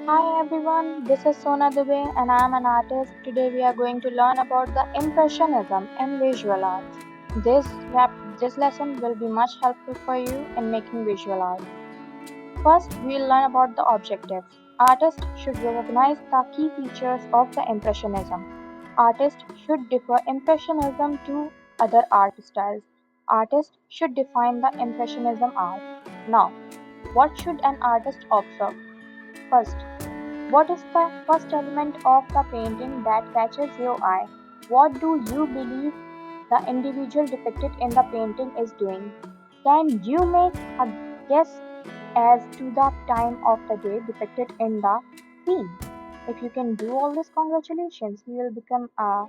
Hi everyone, this is Sona Dubey and I am an artist. Today we are going to learn about the Impressionism in visual arts. This lesson will be much helpful for you in making visual art. First, we will learn about the objectives. Artists should recognize the key features of the Impressionism. Artists should differ Impressionism to other art styles. Artists should define the Impressionism art. Now, what should an artist observe? First, what is the first element of the painting that catches your eye? What do you believe the individual depicted in the painting is doing? Can you make a guess as to the time of the day depicted in the scene? If you can do all this, congratulations, you will become a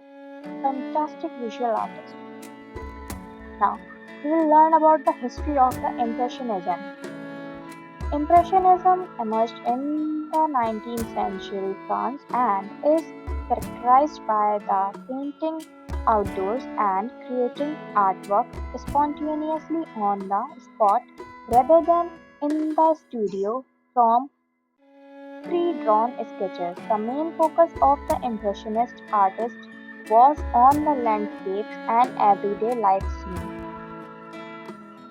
fantastic visual artist. Now, we will learn about the history of the Impressionism. Impressionism emerged in the 19th century France and is characterized by the painting outdoors and creating artwork spontaneously on the spot rather than in the studio from pre-drawn sketches. The main focus of the Impressionist artists was on the landscapes and everyday life scene.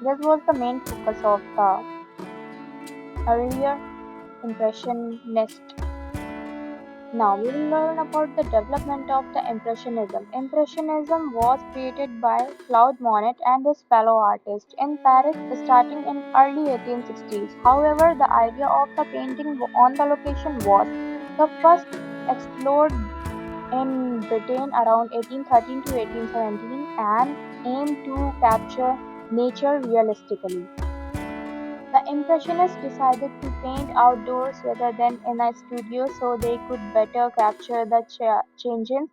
This was the main focus of the earlier Impressionist. Now we will learn about the development of the Impressionism. Impressionism was created by Claude Monet and his fellow artists in Paris starting in early 1860s. However, the idea of the painting on the location was the first explored in Britain around 1813 to 1817 and aimed to capture nature realistically. The Impressionists decided to paint outdoors rather than in a studio so they could better capture the changes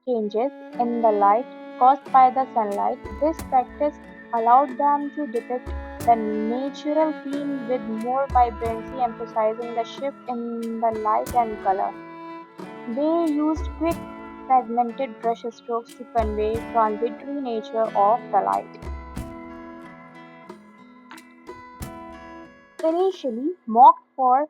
in the light caused by the sunlight. This practice allowed them to depict the natural scene with more vibrancy, emphasizing the shift in the light and color. They used quick, fragmented brush strokes to convey transitory nature of the light. Initially mocked for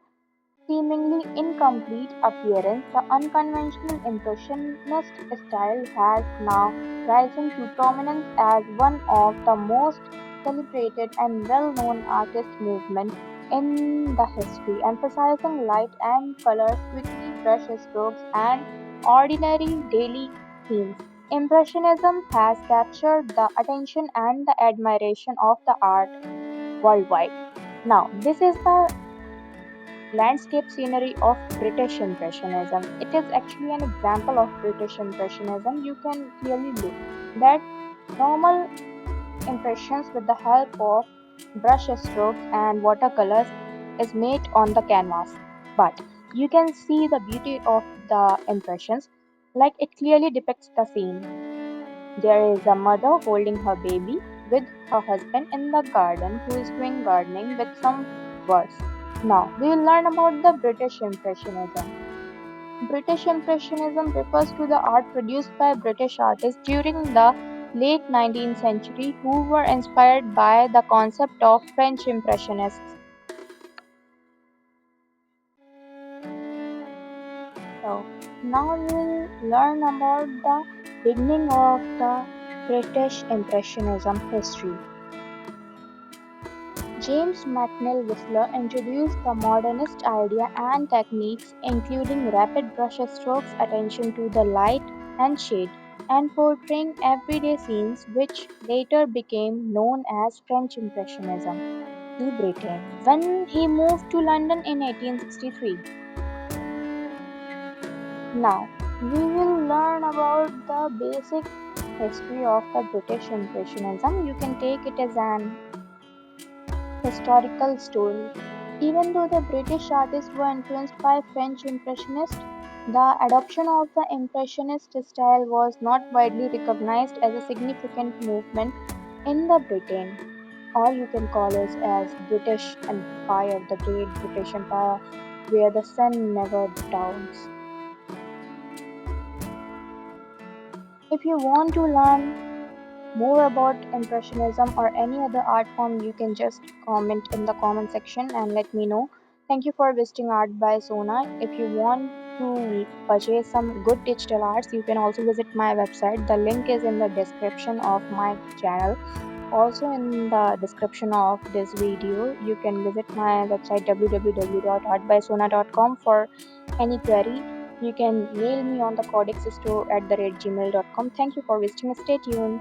seemingly incomplete appearance, the unconventional Impressionist style has now risen to prominence as one of the most celebrated and well-known artist movements in the history, emphasizing light and colors, quickly brush strokes, and ordinary daily scenes. Impressionism has captured the attention and the admiration of the art worldwide. Now, this is the landscape scenery of British Impressionism. It is actually an example of British Impressionism. You can clearly look that normal impressions with the help of brush strokes and watercolors is made on the canvas. But you can see the beauty of the impressions, like it clearly depicts the scene. There is a mother holding her baby with her husband in the garden who is doing gardening with some words. Now, we will learn about the British Impressionism. British Impressionism refers to the art produced by British artists during the late 19th century who were inspired by the concept of French Impressionists. So, now we will learn about the beginning of the British Impressionism history. James McNeill Whistler introduced the modernist idea and techniques including rapid brushstrokes, attention to the light and shade, and portraying everyday scenes which later became known as French Impressionism to Britain when he moved to London in 1863. Now, we will learn about the basic history of the British Impressionism. You can take it as an historical story. Even though the British artists were influenced by French Impressionists, the adoption of the Impressionist style was not widely recognized as a significant movement in the Britain, or you can call it as British Empire, the Great British Empire, where the sun never dawns. If you want to learn more about Impressionism or any other art form, you can just comment in the comment section and let me know. Thank you for visiting Art by Sona. If you want to purchase some good digital arts, you can also visit my website. The link is in the description of my channel. Also, in the description of this video, you can visit my website www.artbysona.com for any query. You can mail me on the codexstore@gmail.com. Thank you for visiting. Stay tuned.